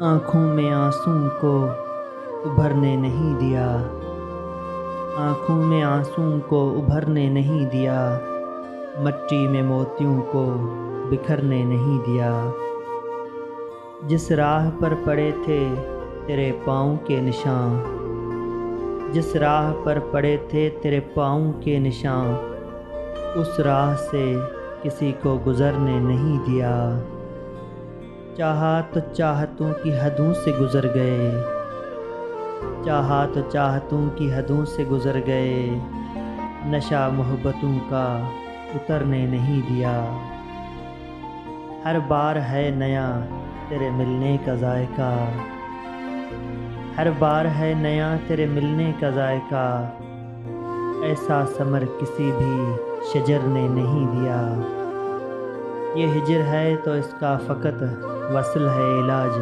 آنکھوں میں آنسوں کو ابھرنے نہیں دیا، آنکھوں میں آنسوں کو ابھرنے نہیں دیا، مٹی میں موتیوں کو بکھرنے نہیں دیا۔ جس راہ پر پڑے تھے تیرے پاؤں کے نشان، جس راہ پر پڑے تھے تیرے پاؤں کے نشان، اس راہ سے کسی کو گزرنے نہیں دیا۔ چاہا تو چاہتوں کی حدوں سے گزر گئے، چاہا تو چاہتوں کی حدوں سے گزر گئے، نشہ محبتوں کا اترنے نہیں دیا۔ ہر بار ہے نیا تیرے ملنے کا ذائقہ، ہر بار ہے نیا تیرے ملنے کا ذائقہ، ایسا ثمر کسی بھی شجر نے نہیں دیا۔ یہ ہجر ہے تو اس کا فقط وصل ہے علاج،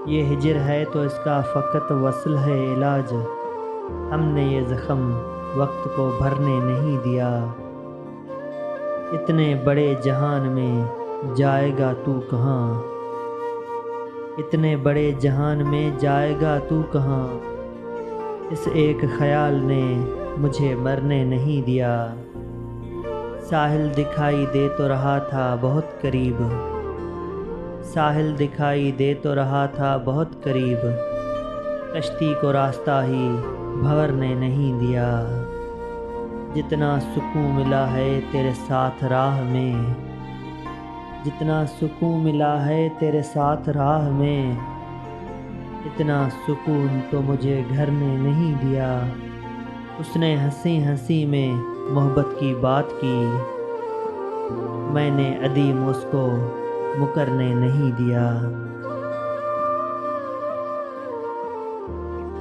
یہ ہجر ہے تو اس کا فقط وصل ہے علاج، ہم نے یہ زخم وقت کو بھرنے نہیں دیا۔ اتنے بڑے جہان میں جائے گا تو کہاں، اتنے بڑے جہان میں جائے گا تو کہاں، اس ایک خیال نے مجھے مرنے نہیں دیا۔ ساحل دکھائی دے تو رہا تھا بہت قریب، ساحل دکھائی دے تو رہا تھا بہت قریب، کشتی کو راستہ ہی بھنورنے نہیں دیا۔ جتنا سکون ملا ہے تیرے ساتھ راہ میں، جتنا سکون ملا ہے تیرے ساتھ راہ میں، اتنا سکون تو مجھے گھر نے نہیں دیا۔ اس نے ہنسی ہنسی میں محبت کی بات کی، میں نے ادیم اس کو مکرنے نہیں دیا۔